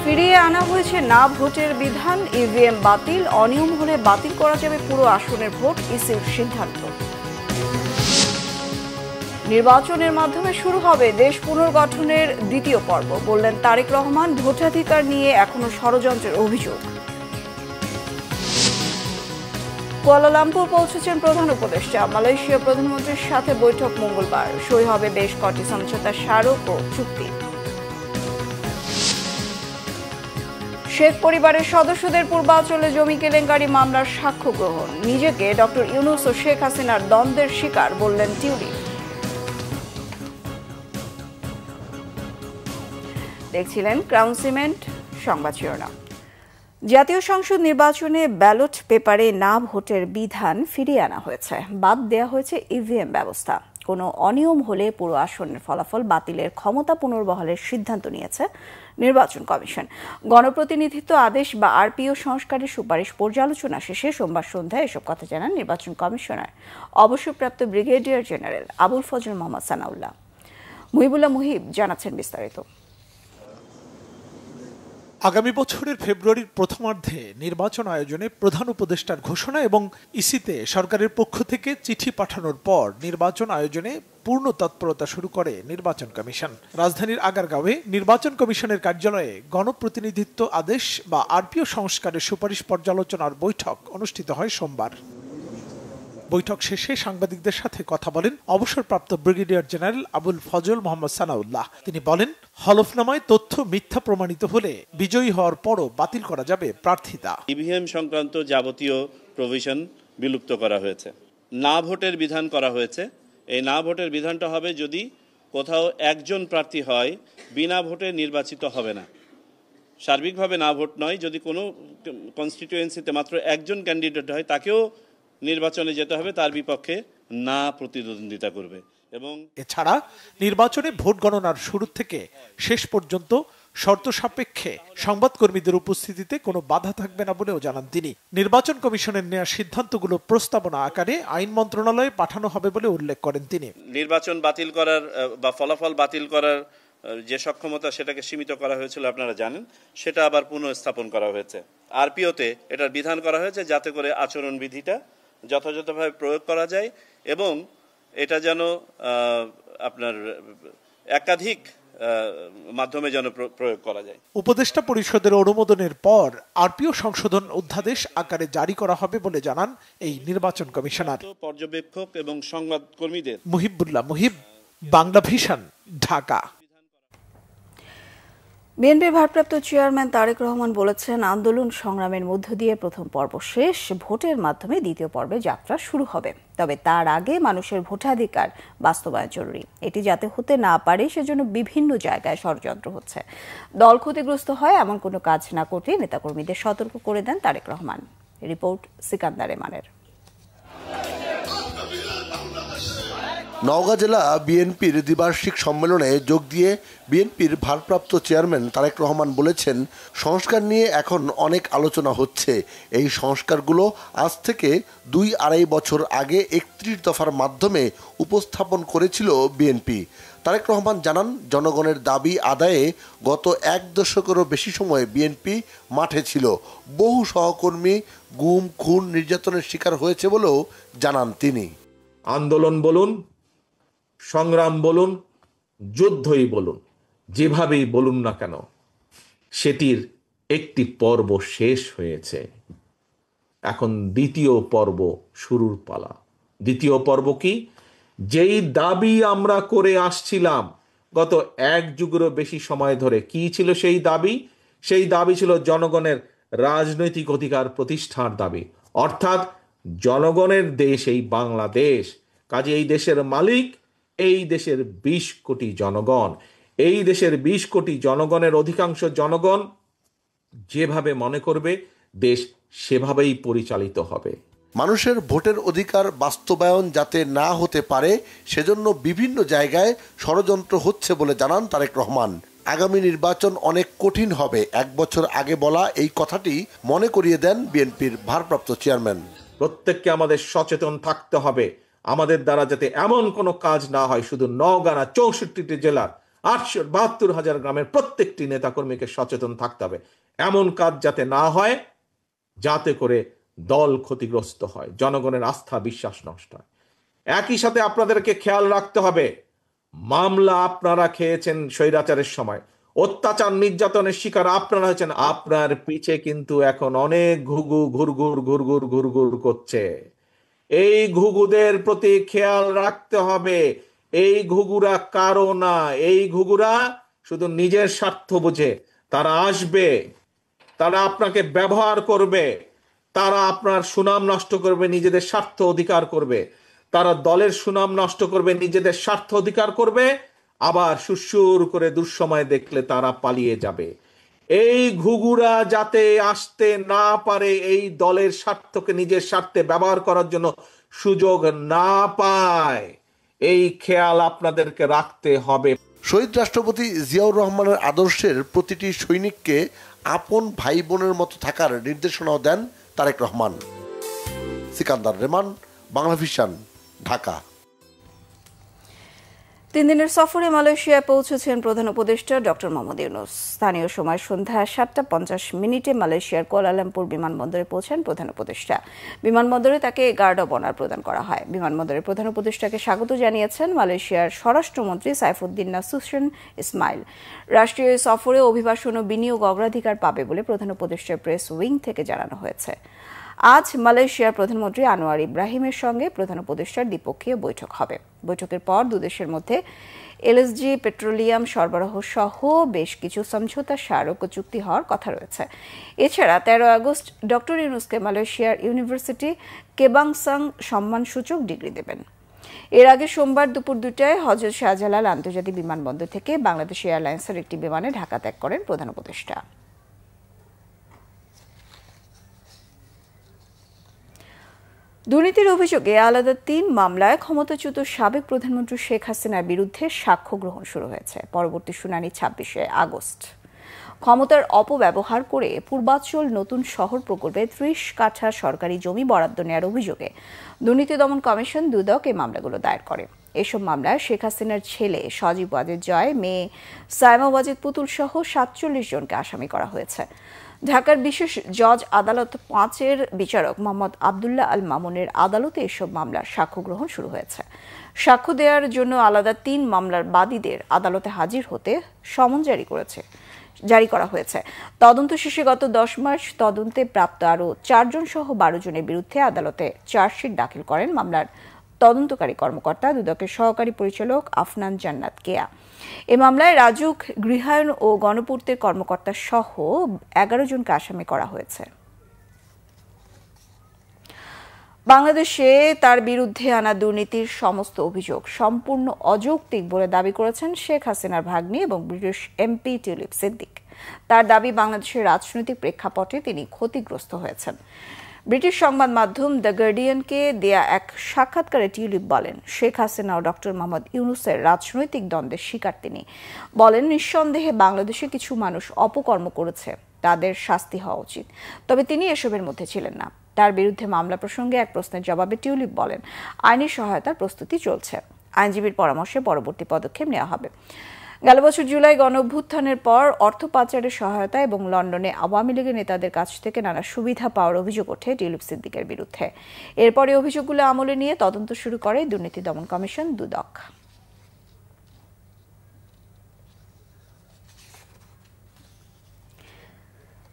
ফিরিয়ে আনা হয়েছে না ভোটের বিধান, ইভিএম বাতিল, অনিয়ম হলে বাতিল করা যাবে পুরো আসনের ভোট, ইসির সিদ্ধান্ত। নির্বাচনের মাধ্যমে শুরু হবে দেশ পুনর্গঠনের দ্বিতীয় পর্ব, বললেন তারেক রহমান। ভোটাধিকার নিয়ে এখনো ষড়যন্ত্রের অভিযোগ। কুয়ালালামপুর পৌঁছেছেন প্রধান উপদেষ্টা। মালয়েশিয়া প্রধানমন্ত্রীর সাথে বৈঠক মঙ্গলবার। সই হবে বেশ কটি সমঝোতা স্মারক ও চুক্তি। শেখ পরিবারের সদস্যদের পূর্বাঞ্চলে জমি কেলেঙ্কারি মামলার সাক্ষ্য গ্রহণ। নিজেকে ডক্টর ইউনূস ও শেখ হাসিনার দ্বন্দ্বের শিকার বললেন টিউলিপ। দেখছিলেন ক্রাউন সিমেন্ট সংবাদ শিরোনাম। জাতীয় সংসদ নির্বাচনে ব্যালট পেপারে না ভোটের বিধান ফিরিয়ে আনা হয়েছে। বাদ দেওয়া হয়েছে ইভিএম ব্যবস্থা। কোনো অনিয়ম হলে পুরো আসনের ফলাফল বাতিলের ক্ষমতা পুনর্বহালের সিদ্ধান্ত নিয়েছে নির্বাচন কমিশন। গণপ্রতিনিধিত্ব আদেশ বা আরপিও সংস্কারের সুপারিশ পর্যালোচনা শেষে সোমবার সন্ধ্যায় এসব কথা জানান নির্বাচন কমিশনার অবসরপ্রাপ্ত ব্রিগেডিয়ার জেনারেল আবুল ফজল মোহাম্মদ সানাউল্লাহ। মুহিবুল্লাহ মুহিব জানাচ্ছেন বিস্তারিত। আগামী বছরের ফেব্রুয়ারির প্রথমার্ধে নির্বাচন আয়োজনে প্রধান উপদেষ্টার ঘোষণা এবং ইসিতে সরকারের পক্ষ থেকে চিঠি পাঠানোর পর নির্বাচন আয়োজনে পূর্ণ তৎপরতা শুরু করে নির্বাচন কমিশন। রাজধানীর আগারগাঁওয়ে নির্বাচন কমিশনের কার্যালয়ে গণপ্রতিনিধিত্ব আদেশ বা আরপিও সংস্কারের সুপারিশ পর্যালোচনার বৈঠক অনুষ্ঠিত হয় সোমবার। বৈঠক শেষে সাংবাদিকদের সাথে কথা বলেন অবসরপ্রাপ্ত ব্রিগেডিয়ার জেনারেল আবুল ফজল মোহাম্মদ সানাউল্লাহ। তিনি বলেন, হলফনামায় তথ্য মিথ্যা প্রমাণিত হলে বিজয়ী হওয়ার পরও বাতিল করা যাবে প্রার্থিতা। ইভিএম সংক্রান্ত যাবতীয় প্রভিশন বিলুপ্ত করা হয়েছে। না ভোটের বিধান করা হয়েছে। এই না ভোটের বিধানটা হবে যদি কোথাও একজন প্রার্থী হয়, বিনা ভোটে নির্বাচিত হবে না। সার্বিকভাবে না ভোট নয়, যদি কোনো কনস্টিটিউয়েন্সিতে মাত্র একজন ক্যান্ডিডেট হয় তাকেও নির্বাচনে যেতে হবে, তার বিপক্ষে না প্রতিদ্বন্দ্বিতা করবে। এবং এছাড়া নির্বাচনে ভোট গণনার শুরু থেকে শেষ পর্যন্ত শর্ত সাপেক্ষে সংবাদকর্মীদের উপস্থিতিতে কোনো বাধা থাকবে না বলেও জানান তিনি। নির্বাচন কমিশনের নেওয়া সিদ্ধান্তগুলো প্রস্তাবনা আকারে আইন মন্ত্রণালয়ে পাঠানো হবে বলে উল্লেখ করেন তিনি। নির্বাচন বাতিল করার বা ফলাফল বাতিল করার যে সক্ষমতা সেটাকে সীমিত করা হয়েছিল আপনারা জানেন, সেটা আবার পুনঃস্থাপন করা হয়েছে। আরপিওতে এটার বিধান করা হয়েছে যাতে করে আচরণবিধিটা যথাযথভাবে প্রয়োগ করা যায় এবং এটা যেন আপনার একাধিক মাধ্যমে যেন প্রয়োগ করা যায়। উপদেষ্টা পরিষদের অনুমোদনের পর আরপিও সংশোধন অধ্যাদেশ আকারে জারি করা হবে বলে জানান এই নির্বাচন কমিশনার। পর্যবেক্ষক এবং সংবাদকর্মীদের মুহিবুল্লাহ মুহিব, বাংলা ভিশন, ঢাকা। বিএনপির ভারপ্রাপ্ত চেয়ারম্যান তারেক রহমান বলেছেন, আন্দোলন সংগ্রামের মধ্য দিয়ে প্রথম পর্ব শেষ, ভোটের মাধ্যমে দ্বিতীয় পর্বে যাত্রা শুরু হবে। তবে তার আগে মানুষের ভোটাধিকার বাস্তবায়ন জরুরি। এটি যাতে হতে না পারে সেজন্য বিভিন্ন জায়গায় ষড়যন্ত্র হচ্ছে। দল ক্ষতিগ্রস্ত হয় এমন কোনো কাজ না করতে নেতাকর্মীদের সতর্ক করে দেন তারেক রহমান। রিপোর্ট সিকান্দার এমানের। নওগাঁ জেলা বিএনপির দ্বিবার্ষিক সম্মেলনে যোগ দিয়ে বিএনপির ভারপ্রাপ্ত চেয়ারম্যান তারেক রহমান বলেছেন, সংস্কার নিয়ে এখন অনেক আলোচনা হচ্ছে। এই সংস্কারগুলো আজ থেকে 2-2.5 বছর আগে 31 দফার মাধ্যমে উপস্থাপন করেছিল বিএনপি। তারেক রহমান জানান, জনগণের দাবি আদায়ে গত 1 দশকেরও বেশি সময় বিএনপি মাঠে ছিল। বহু সহকর্মী গুম, খুন, নির্যাতনের শিকার হয়েছে বলেও জানান তিনি। আন্দোলন বলুন, সংগ্রাম বলুন, যুদ্ধই বলুন, যেভাবেই বলুন না কেন, সেটির একটি পর্ব শেষ হয়েছে। এখন দ্বিতীয় পর্ব শুরুর পালা। দ্বিতীয় পর্ব কি? যেই দাবি আমরা করে আসছিলাম গত 1 যুগেরও বেশি সময় ধরে, কি ছিল সেই দাবি? সেই দাবি ছিল জনগণের রাজনৈতিক অধিকার প্রতিষ্ঠার দাবি, অর্থাৎ জনগণের দেশ এই বাংলাদেশ। কাজে এই দেশের মালিক এই দেশের 20 কোটি জনগণ। এই দেশের 20 কোটি জনগণের অধিকাংশ জনগণ যেভাবে মনে করবে দেশ সেভাবেই পরিচালিত হবে। মানুষের ভোটের অধিকার বাস্তবায়ন যাতে না হতে পারে সেজন্য বিভিন্ন জায়গায় ষড়যন্ত্র হচ্ছে বলে জানান তারেক রহমান। আগামী নির্বাচন অনেক কঠিন হবে, 1 বছর আগে বলা এই কথাটি মনে করিয়ে দেন বিএনপির ভারপ্রাপ্ত চেয়ারম্যান। প্রত্যেককে আমাদের সচেতন থাকতে হবে, আমাদের দ্বারা যাতে এমন কোনো কাজ না হয় শুধু নওগাঁ না 64টি জেলার 872,000 গ্রামের প্রত্যেকটি নেতাকর্মীকে সচেতন থাকতে হবে এমন কাজ যাতে না হয়, যাতে করে দল ক্ষতিগ্রস্ত হয়, জনগণের আস্থা বিশ্বাস নষ্ট হয়। একই সাথে আপনাদেরকে খেয়াল রাখতে হবে, মামলা আপনারা খেয়েছেন স্বৈরাচারের সময়, অত্যাচার নির্যাতনের শিকার আপনারা হয়েছেন। আপনার পিছে কিন্তু এখন অনেক ঘুঘু ঘুরঘুর ঘুরঘুর ঘুরঘুর করছে। এই ঘুঘুদের প্রতি খেয়াল রাখতে হবে। এই ঘুঘুরা কারো না, এই ঘুঘুরা শুধু নিজের স্বার্থ বুঝে। তারা আসবে, তারা আপনাকে ব্যবহার করবে, তারা আপনার সুনাম নষ্ট করবে, নিজেদের স্বার্থ অধিকার করবে। তারা দলের সুনাম নষ্ট করবে, নিজেদের স্বার্থ অধিকার করবে, আবার সুসুর করে দুঃসময় দেখলে তারা পালিয়ে যাবে। এই ঘুঘুরা যাতে আসতে না পারে, এই দলের স্বার্থকে নিজের স্বার্থে ব্যবহার করার জন্য সুযোগ না পায়, এই খেয়াল আপনাদেরকে রাখতে হবে। শহীদ রাষ্ট্রপতি জিয়াউর রহমানের আদর্শের প্রতিটি সৈনিককে আপন ভাই বোনের মতো থাকার নির্দেশনাও দেন তারেক রহমান। সিকান্দার রেমান, বাংলা ভিশন, ঢাকা। 3 দিনের সফরে মালয়েশিয়ায় পৌঁছেছেন প্রধান উপদেষ্টা ডক্টর মোহাম্মদ ইউনূস। স্থানীয় সময় সন্ধ্যা 7:50 মালয়েশিয়ার কুয়ালালামপুর বিমানবন্দরে পৌঁছান প্রধান উপদেষ্টা। বিমানবন্দরে তাকে গার্ড অব অনার প্রদান করা হয়। বিমানবন্দরে প্রধান উপদেষ্টাকে স্বাগত জানিয়েছেন মালয়েশিয়ার স্বরাষ্ট্রমন্ত্রী সাইফুদ্দিন নাসুসেন ইসমাইল। রাষ্ট্রীয় সফরে অভিবাসন ও বিনিয়োগ অগ্রাধিকার পাবে বলে প্রধান উপদেষ্টার প্রেস উইং থেকে জানানো হয়েছে। আজ মালয়েশিয়ার প্রধানমন্ত্রী আনোয়ার ইব্রাহিমের সঙ্গে প্রধান উপদেষ্টার দ্বিপক্ষীয় বৈঠক হবে। বৈঠকের পর দুদেশের মধ্যে এলএসজি, পেট্রোলিয়াম সরবরাহ সহ বেশ কিছু সমঝোতা স্মারক ও চুক্তি হওয়ার কথা রয়েছে। এছাড়া 13 আগস্ট ডক্টর ইউনূসকে মালয়েশিয়ার ইউনিভার্সিটি কেবাংসাং সম্মানসূচক ডিগ্রি দেবেন। এর আগে সোমবার দুপুর 2টায় হযরত শাহজালাল আন্তর্জাতিক বিমানবন্দর থেকে বাংলাদেশ এয়ারলাইন্সের একটি বিমানে ঢাকা ত্যাগ করেন প্রধান উপদেষ্টা। দুর্নীতির অভিযোগে আলাদা 3 মামলায় ক্ষমতাচ্যুত সাবেক প্রধানমন্ত্রী শেখ হাসিনার বিরুদ্ধে সাক্ষ্য গ্রহণ শুরু হয়েছে। পরবর্তী শুনানি 26শে আগস্ট। ক্ষমতার অপব্যবহার করে পূর্বাঞ্চল নতুন শহর প্রকল্পে 30 কাঠা সরকারি জমি বরাদ্দ নেওয়ার অভিযোগে দুর্নীতি দমন কমিশন দুদক এই মামলাগুলো দায়ের করে। এসব মামলায় শেখ হাসিনার ছেলে সজীব ওয়াজেদ জয়, মেয়ে সাইমা ওয়াজেদ পুতুল সহ 47 জনকে আসামি করা হয়েছে। ঢাকার বিশেষ জজ আদালত 5-এর বিচারক মোহাম্মদ আবদুল্লাহ আল মামুনের আদালতে এসব মামলার সাক্ষ্য গ্রহণ শুরু হয়েছে। সাক্ষ্য দেওয়ার জন্য আলাদা 3 মামলার বাদীদের আদালতে হাজির হতে সমন জারি করা হয়েছে। তদন্ত শেষে গত 10 মার্চ তদন্তে প্রাপ্ত আরও 4 জন সহ 12 জনের বিরুদ্ধে আদালতে চার্জশিট দাখিল করেন মামলার তদন্তকারী কর্মকর্তা দুদকের সহকারী পরিচালক আফনান জান্নাত কেয়া। এ মামলায় রাজুক, গৃহায়ন ও গণপূর্তের কর্মকর্তা সহ 11 জনকে আসামি করা হয়েছে। বাংলাদেশে তার বিরুদ্ধে আনা দুর্নীতির সমস্ত অভিযোগ সম্পূর্ণ অযৌক্তিক বলে দাবি করেছেন শেখ হাসিনার ভাগ্নি এবং ব্রিটিশ এমপি টিউলিপ সিদ্দিক। তার দাবি, বাংলাদেশের রাজনৈতিক প্রেক্ষাপটে তিনি ক্ষতিগ্রস্ত হয়েছেন। ব্রিটিশ সংবাদ মাধ্যম দ্য গার্ডিয়ানকে দেয়া এক সাক্ষাৎকারে টিউলিপ বলেন, শেখ হাসিনা ও ডক্টর মোহাম্মদ ইউনূসের রাজনৈতিক দ্বন্দ্বের শিকার তিনি। বলেন, নিঃসন্দেহে বাংলাদেশে কিছু মানুষ অপকর্ম করেছে, তাদের শাস্তি হওয়া উচিত, তবে তিনি এসবের মধ্যে ছিলেন না। তার বিরুদ্ধে মামলা প্রসঙ্গে এক প্রশ্নের জবাবে টিউলিপ বলেন, আইনি সহায়তার প্রস্তুতি চলছে, আইনজীবীর পরামর্শে পরবর্তী পদক্ষেপ নেওয়া হবে। গেল বছর জুলাই গণঅভ্যুত্থানের পর অর্থ পাচারের সহায়তা এবং লন্ডনে আওয়ামী লীগের নেতাদের কাছ থেকে নানা সুবিধা পাওয়ার অভিযোগ ওঠে টিউলিপ সিদ্দিকের বিরুদ্ধে। এরপরে অভিযোগগুলো আমলে নিয়ে তদন্ত শুরু করে দুর্নীতি দমন কমিশন দুদক।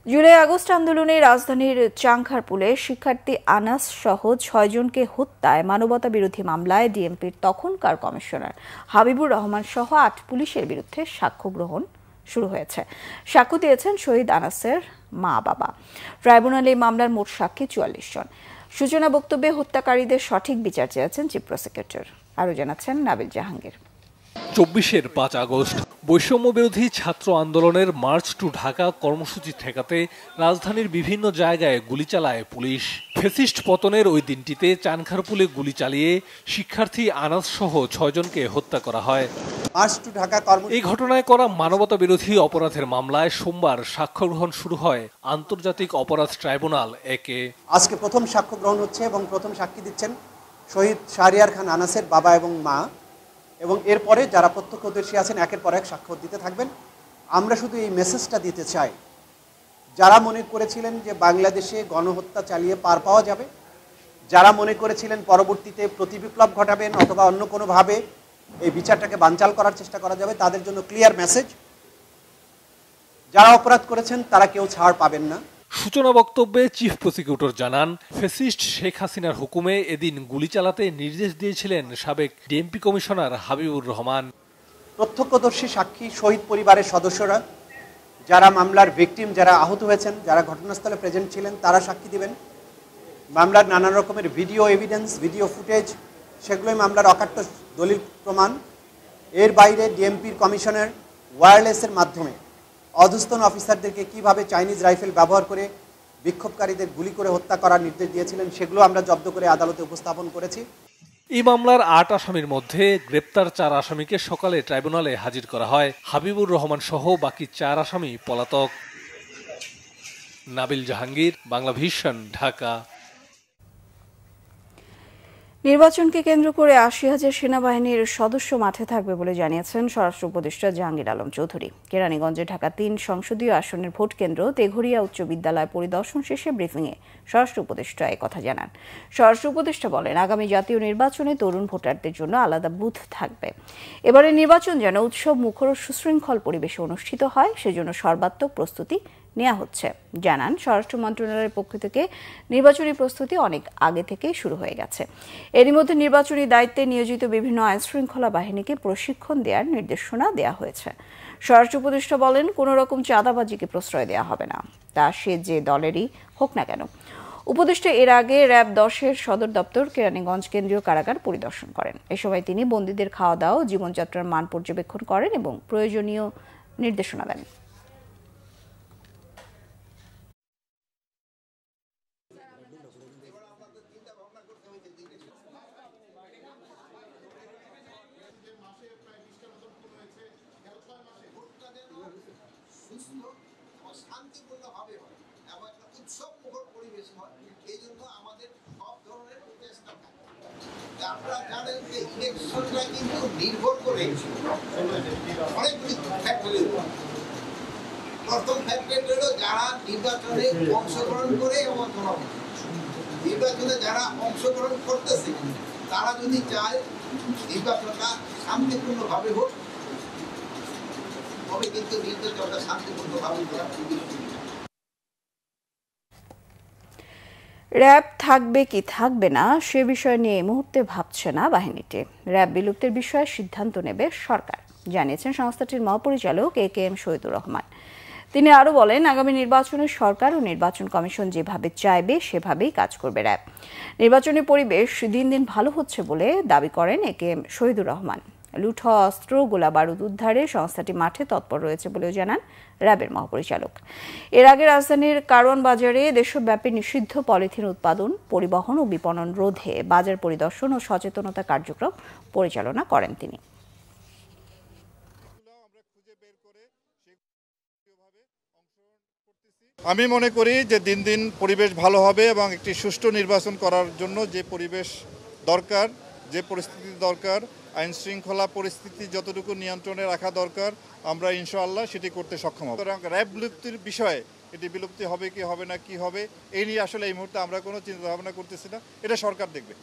জুলাই আগস্ট আন্দোলনে রাজধানীর চাংখারপুলে শিক্ষার্থী আনাস সহ 6 জনকে হত্যায় মানবতা বিরোধী মামলায় ডিএমপির তখনকার কমিশনার হাবিবুর রহমান সহ 8 পুলিশের বিরুদ্ধে সাক্ষ্য গ্রহণ শুরু হয়েছে। সাক্ষ্য দিয়েছেন শহীদ আনাসের মা বাবা। ট্রাইব্যুনালে এই মামলার মোট সাক্ষী 44 জন। সূচনা বক্তব্যে হত্যাকারীদের সঠিক বিচার চেয়েছেন চিফ প্রসিকিউটর। আরও জানাচ্ছেন নাবিল জাহাঙ্গীর। 24 আগস্ট বৈষম্য বিরোধী ছাত্র আন্দোলনের মার্চ টু ঢাকা কর্মসূচি ঠেকাতে রাজধানীর বিভিন্ন জায়গায় গুলি চালায় পুলিশ। ফ্যাসিস্ট পতনের ওই দিনটিতে চানখারপুলে গুলি চালিয়ে শিক্ষার্থী আনাস সহ 6 জনকে হত্যা করা হয়। এই ঘটনায় করা মানবতা বিরোধী অপরাধের মামলায় সোমবার সাক্ষ্য গ্রহণ শুরু হয় আন্তর্জাতিক অপরাধ ট্রাইব্যুনাল একে। আজকে প্রথম সাক্ষ্য গ্রহণ হচ্ছে এবং প্রথম সাক্ষী দিচ্ছেন শহীদ শাহরিয়ার খান আনাসের বাবা এবং মা। এবং এরপরে যারা প্রত্যক্ষদর্শী আছেন একের পর এক সাক্ষ্য দিতে থাকবেন। আমরা শুধু এই মেসেজটা দিতে চাই, যারা মনে করেছিলেন যে বাংলাদেশে গণহত্যা চালিয়ে পার পাওয়া যাবে, যারা মনে করেছিলেন পরবর্তীতে প্রতিবিপ্লব ঘটাবেন অথবা অন্য কোনোভাবে এই বিচারটাকে বানচাল করার চেষ্টা করা যাবে, তাদের জন্য ক্লিয়ার মেসেজ, যারা অপরাধ করেছেন তারা কেউ ছাড় পাবেন না। সূচনা বক্তব্যে চিফ প্রসিকিউটর জানান, ফ্যাসিস্ট শেখ হাসিনার হুকুমে এদিন গুলি চালাতে নির্দেশ দিয়েছিলেন সাবেক ডিএমপি কমিশনার হাবিবুর রহমান। প্রত্যক্ষদর্শী সাক্ষী, শহীদ পরিবারের সদস্যরা, যারা মামলার ভিকটিম, যারা আহত হয়েছেন, যারা ঘটনাস্থলে প্রেজেন্ট ছিলেন, তারা সাক্ষী দিবেন। মামলার নানা রকমের ভিডিও এভিডেন্স, ভিডিও ফুটেজ, সেগুলোই মামলার অকাট্য দলিল প্রমাণ। এর বাইরে ডিএমপির কমিশনার ওয়্যারলেসের মাধ্যমে অধস্তন অফিসারদেরকে কিভাবে চাইনিজ রাইফেল ব্যবহার করে বিক্ষোভকারীদের গুলি করে হত্যা করার নির্দেশ দিয়েছিলেন, সেগুলো আমরা জব্দ করে আদালতে উপস্থাপন করেছি। এই মামলার ৮ আসামির মধ্যে গ্রেপ্তার ৪ আসামিকে সকালে ট্রাইব্যুনালে হাজির করা হয়। হাবিবুর রহমান সহ বাকি ৪ আসামি পলাতক। নাবিল জাহাঙ্গীর, বাংলা ভিশন, ঢাকা। নির্বাচনকে কেন্দ্র করে ৮০,০০০ সেনাবাহিনীর সদস্য মাঠে থাকবে বলে জানিয়েছেন স্বরাষ্ট্র উপদেষ্টা জাহাঙ্গীর আলম চৌধুরী। কেরানীগঞ্জে ঢাকা ৩ সংসদীয় আসনের ভোট কেন্দ্র তেঘরিয়া উচ্চ বিদ্যালয় পরিদর্শন শেষে ব্রিফিংয়ে স্বরাষ্ট্র উপদেষ্টা একথা জানান। স্বরাষ্ট্র উপদেষ্টা বলেন, আগামী জাতীয় নির্বাচনে তরুণ ভোটারদের জন্য আলাদা বুথ থাকবে। এবারে নির্বাচন যেন উৎসব মুখর ও সুশৃঙ্খল পরিবেশে অনুষ্ঠিত হয়, সেজন্য সর্বাত্মক প্রস্তুতি নেওয়া হচ্ছে। জানান, স্বরাষ্ট্র মন্ত্রণালয়ের পক্ষ থেকে নির্বাচনী প্রস্তুতি অনেক আগে থেকেই শুরু হয়ে গেছে। এরই মধ্যে নির্বাচনী দায়িত্বে নিয়োজিত বিভিন্ন আইনশৃঙ্খলা বাহিনীকে প্রশিক্ষণ দেওয়ার নির্দেশনা দেওয়া হয়েছে। স্বরাষ্ট্র উপদেষ্টা বলেন, কোনো রকম চাঁদাবাজিকে প্রশ্রয় দেওয়া হবে না, তা সে যে দলেরই হোক না কেন। উপদেষ্টা এর আগে র্যাব 10-এর সদর দপ্তর কেরানীগঞ্জ কেন্দ্রীয় কারাগার পরিদর্শন করেন। এ সময় তিনি বন্দীদের খাওয়া দাওয়া ও জীবনযাত্রার মান পর্যবেক্ষণ করেন এবং প্রয়োজনীয় নির্দেশনা দেন। শান্তিপূর্ণভাবে হয় এবং একটা উৎসব মুখর পরিবেশ হয়। এই জন্য আমাদের সব ধরনের প্রচেষ্টা থাকে। আপনারা জানেন যে ইলেকশনটা কিন্তু নির্ভর করে অনেকগুলি ফ্যাক্টরের উপর। প্রথম ফ্যাক্টর হলো যারা নির্বাচনে অংশগ্রহণ করে এবং নির্বাচনে যারা অংশগ্রহণ করতেছে তারা যদি চায় নির্বাচনটা শান্তিপূর্ণভাবে হোক, তবে কিন্তু নির্বাচনটা শান্তিপূর্ণভাবে করা। র্যাব থাকবে কি থাকবে না সে বিষয় নিয়ে এই মুহূর্তে ভাবছে না বাহিনীটি। র্যাব বিলুপ্তির বিষয়ে সিদ্ধান্ত নেবে সরকার, জানিয়েছেন সংস্থাটির মহাপরিচালক AKM শহীদুর রহমান। তিনি আরও বলেন, আগামী নির্বাচনে সরকার ও নির্বাচন কমিশন যেভাবে চাইবে সেভাবেই কাজ করবে র্যাব। নির্বাচনী পরিবেশ দিন দিন ভালো হচ্ছে বলে দাবি করেন AKM শহীদুর রহমান। লুট হওয়া অস্ত্র, গোলা বারুদ উদ্ধারে সংস্থাটি মাঠে তৎপর রয়েছে বলেও জানান র্যাবের মহাপরিচালক। এর আগে রাজধানীর কারওয়ান বাজারে দেশব্যাপী নিষিদ্ধ পলিথিন উৎপাদন, পরিবহন ও বিপণন রোধে বাজার পরিদর্শন ও সচেতনতা কার্যক্রম পরিচালনা করেন তিনি। আমি মনে করি যে দিন দিন পরিবেশ ভালো হবে এবং একটি সুষ্ঠু নির্বাচন করার জন্য যে পরিবেশ দরকার, যে পরিস্থিতি দরকার, আইন শৃঙ্খলা পরিস্থিতি যতটুকু নিয়ন্ত্রণে রাখা দরকার, আমরা ইনশাআল্লাহ সেটি করতে সক্ষম হব। সুতরাং র্যাব বিলুপ্তির বিষয়ে এটি বিলুপ্তি হবে কি হবে না কি হবে এই নিয়ে আসলে এই মুহূর্তে আমরা কোনো চিন্তা ভাবনা করতেছি না, এটা সরকার দেখবে।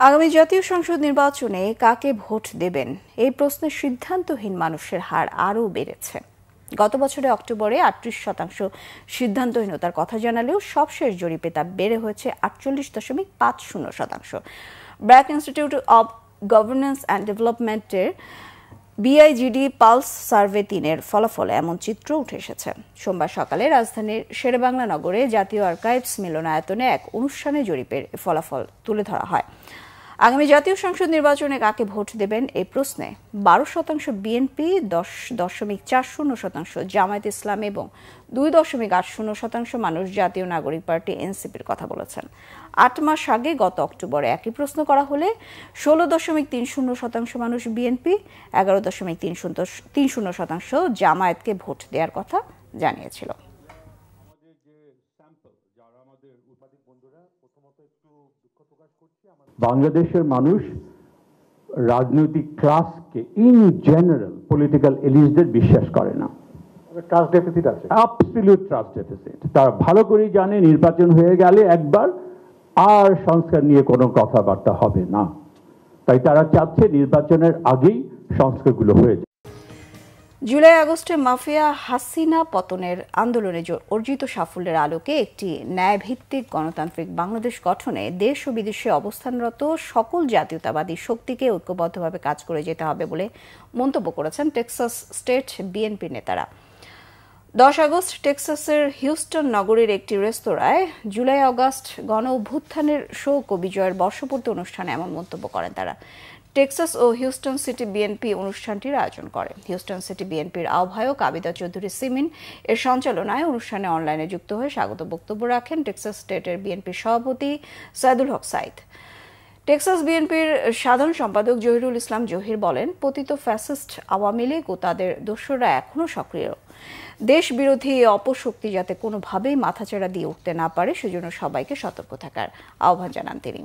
আগামী জাতীয় সংসদ নির্বাচনে কাকে ভোট দেবেন এই প্রশ্নে সিদ্ধান্তহীন মানুষের হার আরও বেড়েছে। গত বছরে অক্টোবরে 38% সিদ্ধান্তহীনতার কথা জানালেও সবশেষ জরিপে তা বেড়ে হয়েছে 48.50%। BRAC institute of governance and ডেভেলপমেন্টের BIGD পালস সার্ভে 3-এর ফলাফলে এমন চিত্র উঠে এসেছে। সোমবার সকালে রাজধানীর শেরেবাংলা নগরে জাতীয় আর্কাইভস মিলনায়তনে এক অনুষ্ঠানে জরিপের ফলাফল তুলে ধরা হয়। আগামী জাতীয় সংসদ নির্বাচনে কাকে ভোট দেবেন এই প্রশ্নে 12% বিএনপি, 10.40% জামায়াত ইসলাম এবং 2.80% মানুষ জাতীয় নাগরিক পার্টি NCPর কথা বলেছেন। 8 মাস আগে গত অক্টোবরে একই প্রশ্ন করা হলে 16.30% মানুষ বিএনপি, 11.30% জামায়াতকে ভোট দেওয়ার কথা জানিয়েছিল। আমাদের যে স্যাম্পল, যারা আমাদের উৎপাদক বন্ধুরা প্রথমত একটু দুঃখ প্রকাশ করছে। বাংলাদেশের মানুষ রাজনৈতিক ক্লাসকে ইন জেনারেল পলিটিক্যাল এলিটদের বিশ্বাস করে না। ট্রাস্ট ডেফিসিট আছে, অ্যাবসলিউট ট্রাস্ট ডেফিসিট। তারা ভালো করেই জানে নির্বাচন হয়ে গেলে একবার আর সংস্কার নিয়ে কোনো কথাবার্তা হবে না, তাই তারা চাচ্ছে নির্বাচনের আগেই সংস্কারগুলো হয়ে যায়। জুলাই আগস্টে মাফিয়া হাসিনা পতনের আন্দোলনে অর্জিত সাফল্যের আলোকে একটি ন্যায়ভিত্তিক গণতান্ত্রিক বাংলাদেশ গঠনে দেশ ও বিদেশে অবস্থানরত সকল জাতীয়তাবাদী শক্তিকে ঐক্যবদ্ধভাবে কাজ করে যেতে হবে বলে মন্তব্য করেছেন টেক্সাস স্টেট বিএনপি নেতারা। 10 আগস্ট টেক্সাসের হিউস্টন নগরীর একটি রেস্তোরাঁয় জুলাই আগস্ট গণ অভ্যুত্থানের শোক ও বিজয়ের বর্ষপূর্তি অনুষ্ঠানে এমন মন্তব্য করেন তারা। টেক্সাস ও হিউস্টন সিটি বিএনপি অনুষ্ঠানটির আয়োজন করে। হিউস্টন সিটি বিএনপির আহ্বায়ক আবিদা চৌধুরী সিমিন এর সঞ্চালনায় অনুষ্ঠানে অনলাইনে যুক্ত হয়ে স্বাগত বক্তব্য রাখেন টেক্সাস স্টেটের বিএনপির সভাপতি সাইদুল হক সাইদ। টেক্সাস বিএনপির সাধারণ সম্পাদক জহিরুল ইসলাম জহির বলেন, পতিত ফ্যাসিস্ট আওয়ামী লীগ ও তাদের দোসররা এখনও সক্রিয়। দেশ বিরোধী অপশক্তি যাতে কোনোভাবেই মাথাচাড়া দিয়ে উঠতে না পারে সেজন্য সবাইকে সতর্ক থাকার আহ্বান জানান তিনি।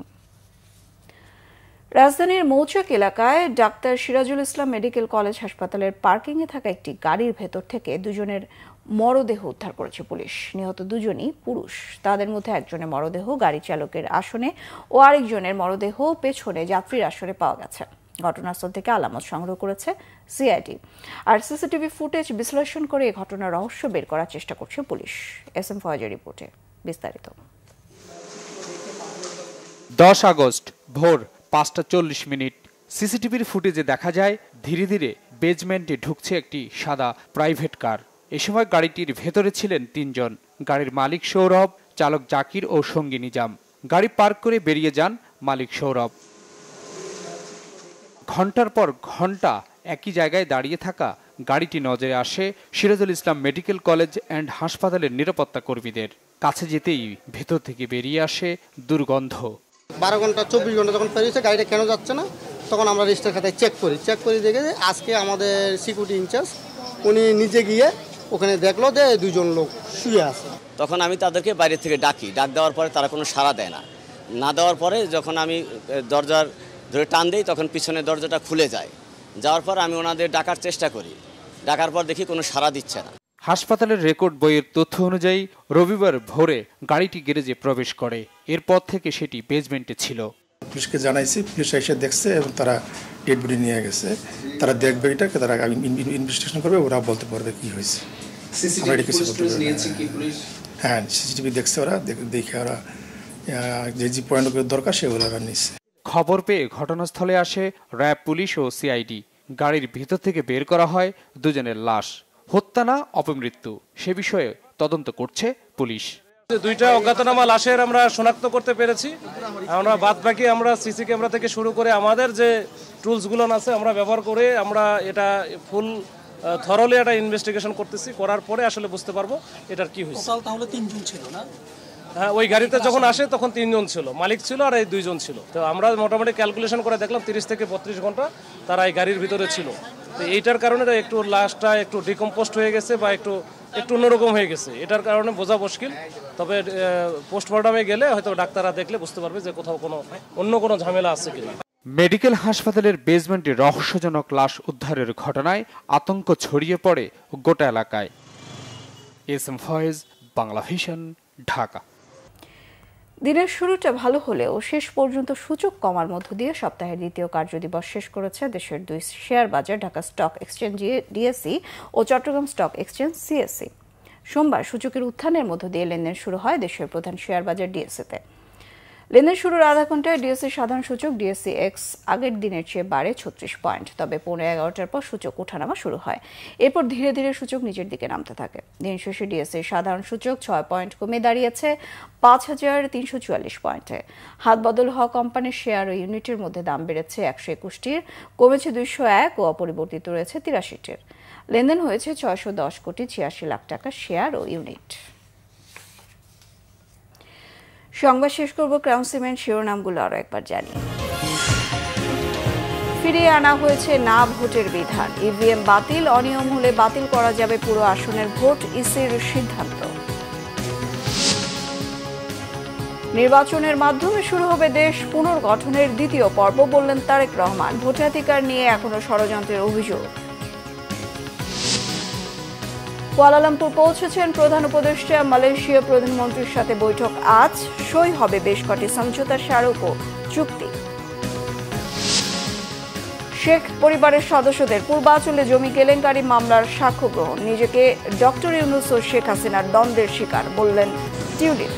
রাজধানীর মৌচাক এলাকায় doctor Sirajul Islam medical college হাসপাতালের পার্কিংয়ে থাকা একটি গাড়ির ভেতর থেকে দুজনের মরদেহ উদ্ধার করেছে পুলিশ। নিহত দুজনই পুরুষ। তাদের মধ্যে একজনের মরদেহ গাড়ি চালকের আসনে ও আরেকজনের মরদেহ পেছনে যাত্রীর আসনে পাওয়া গেছে। ঘটনাস্থল থেকে আলামত সংগ্রহ করেছে সিআইডি। আর সিসিটিভি ফুটেজ বিশ্লেষণ করে এই ঘটনার রহস্য বের করার চেষ্টা করছে পুলিশ। এসএম ফয়েজের রিপোর্টে বিস্তারিত। 10 আগস্ট ভোর 5:40 সিসিটিভির ফুটেজে দেখা যায় ধীরে ধীরে বেজমেন্টে ঢুকছে একটি সাদা প্রাইভেট কার। এ সময় গাড়িটির ভেতরে ছিলেন 3 জন। গাড়ির মালিক সৌরভ, চালক জাকির ও সঙ্গী নিজাম। গাড়ি পার্ক করে বেরিয়ে যান মালিক সৌরভ। ঘন্টার পর ঘন্টা একই জায়গায় দাঁড়িয়ে থাকা গাড়িটি নজরে আসে Sirajul Islam medical college and হাসপাতালের নিরাপত্তা কর্মীদের। কাছে যেতেই ভেতর থেকে বেরিয়ে আসে দুর্গন্ধ। 12 ঘন্টা 24 ঘন্টা যখন পেরিয়েছে গাড়িটা কেন যাচ্ছে না, তখন আমরা রেজিস্টার খাতায় চেক করি দেখে যে আজকে আমাদের সিকিউরিটি ইনচার্জ উনি নিজে গিয়ে ওখানে দেখলো যে 2 জন লোক শুয়ে আছে। তখন আমি তাদেরকে বাইরে থেকে ডাক দেওয়ার পরে তারা কোনো সাড়া দেয় না দেওয়ার পরে যখন আমি দরজার ধরে টান দিই তখন পিছনের দরজাটা খুলে যায়। যাওয়ার পর আমি ওনাদের ডাকার চেষ্টা করি, ডাকার পর দেখি কোনো সাড়া দিচ্ছে না। হাসপাতালের রেকর্ড বইয়ের তথ্য অনুযায়ী রবিবার ভোরে গাড়িটি গ্যারেজে প্রবেশ করে। এরপর থেকে সেটি বেজমেন্টে ছিল। পুলিশকে জানাইছি, পুলিশ এসে দেখছে এবং তারা ডেড বডি নিয়ে গেছে। তারা দেখবে এটাকে, তারা ইনভেস্টিগেশন করবে, ওরা বলতে পারবে কি হয়েছে। হ্যাঁ, সিসিটিভি দেখছে ওরা, দেখে ওরা যে পয়েন্টগুলো দরকার সেগুলো ওরা নিচ্ছে। খবর পেয়ে ঘটনাস্থলে আসে র্যাব, পুলিশ ও সিআইডি। গাড়ির ভিতর থেকে বের করা হয় দুজনের লাশ। হত্যা না অপমৃত্যু সে বিষয়ে তদন্ত করছে পুলিশ। 2টা অজ্ঞাতনামা লাশের আমরা শনাক্ত করতে পেরেছি। আমরা বাদবাকি আমরা সিসি ক্যামেরা থেকে শুরু করে আমাদের যে টুলসগুলো আছে আমরা ব্যবহার করে আমরা এটা ফুল থরলি একটা ইনভেস্টিগেশন করতেছি। করার পরে আসলে বুঝতে পারবো এটার কি হয়েছে। তাহলে 3 জন ছিল না? হ্যাঁ, ওই গাড়িতে যখন আসে তখন 3 জন ছিল, মালিক ছিল আর এই 2 জন ছিল। তো আমরা মোটামুটি ক্যালকুলেশন করে দেখলাম 30 থেকে 32 ঘন্টা তারা এই গাড়ির ভিতরে ছিল। তো এইটার কারণে একটু লাশটা একটু ডিকম্পোস্ট হয়ে গেছে বা একটু অন্যরকম হয়ে গেছে। এটার কারণে বোঝা মুশকিল। তবে পোস্টমর্টমে গেলে হয়তো ডাক্তাররা দেখলে বুঝতে পারবে যে কোথাও অন্য কোনো ঝামেলা আছে কিনা। মেডিকেল হাসপাতালের বেজমেন্টে রহস্যজনক লাশ উদ্ধারের ঘটনায় আতঙ্ক ছড়িয়ে পড়ে গোটা এলাকায়। এসএম ফয়েজ, বাংলা ভিশন, ঢাকা। দিনের শুরুটা ভালো হলেও শেষ পর্যন্ত সূচক কমার মধ্য দিয়ে সপ্তাহের দ্বিতীয় কার্যদিবস শেষ করেছে দেশের 2 শেয়ার বাজার, ঢাকা স্টক এক্সচেঞ্জ ডিএসসি ও চট্টগ্রাম স্টক এক্সচেঞ্জ সিএসসি। সোমবার সূচকের উত্থানের মধ্য দিয়ে লেনদেন শুরু হয় দেশের প্রধান শেয়ার বাজার ডিএসসিতে। লেনদেন শুরুর আধা ঘন্টায় ডিএসসি সাধারণ সূচক ডিএসসি এক্স আগের দিনের চেয়ে বাড়ে 36 পয়েন্ট। তবে 11:15 পর সূচক ওঠানামা শুরু হয়। এরপর ধীরে ধীরে সূচক নিচের দিকে নামতে থাকে। দিন শেষে ডিএসসি সাধারণ সূচক 6 পয়েন্ট কমে দাঁড়িয়েছে 5344 পয়েন্টে। হাত বদল হওয়া কোম্পানির শেয়ার ও ইউনিটের মধ্যে দাম বেড়েছে 121টির, কমেছে 201 ও অপরিবর্তিত রয়েছে 83টির। লেনদেন হয়েছে 610 কোটি 86 লাখ টাকা শেয়ার ও ইউনিট। সংবাদ শেষ করব ক্রাউন সিমেন্ট শিরোনামগুলো আরো একবার জানি। ফিরিয়ে আনা হয়েছে না ভোটের বিধান। ইভিএম বাতিল, অনিয়ম হলে বাতিল করা যাবে পুরো আসনের ভোট, ইসির সিদ্ধান্ত। নির্বাচনের মাধ্যমে শুরু হবে দেশ পুনর্গঠনের দ্বিতীয় পর্ব, বললেন তারেক রহমান। ভোটাধিকার নিয়ে এখনো ষড়যন্ত্রের অভিযোগ। কুয়ালালামপুর পৌঁছেছেন প্রধান উপদেষ্টা। মালয়েশীয় প্রধানমন্ত্রীর সাথে বৈঠক আজ। সই হবে বেশ কটি সমঝোতা স্মারক ও চুক্তি। শেখ পরিবারের সদস্যদের পূর্বাঞ্চলে জমি কেলেঙ্কারি মামলার সাক্ষ্য গ্রহণ। নিজেকে ডক্টর ইউনূস ও শেখ হাসিনার দ্বন্দ্বের শিকার বললেন টিউলিপ।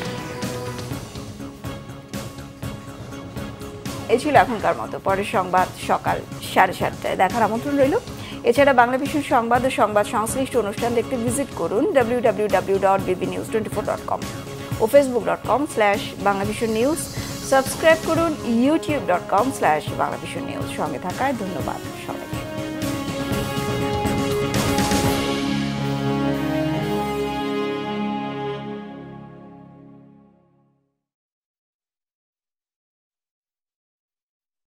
এই ছিল এখনকার মতো। পরের সংবাদ সকাল 7:30টায় দেখার আমন্ত্রণ রইল। এছাড়া বাংলাভিশন সংবাদ ও সংবাদ সংশ্লিষ্ট অনুষ্ঠান দেখতে ভিজিট করুন www.bbnews24.com ও facebook.com/banglavisionnews। সাবস্ক্রাইব করুন youtube.com/banglavisionnews। সঙ্গে থাকায় ধন্যবাদ সবাইকে।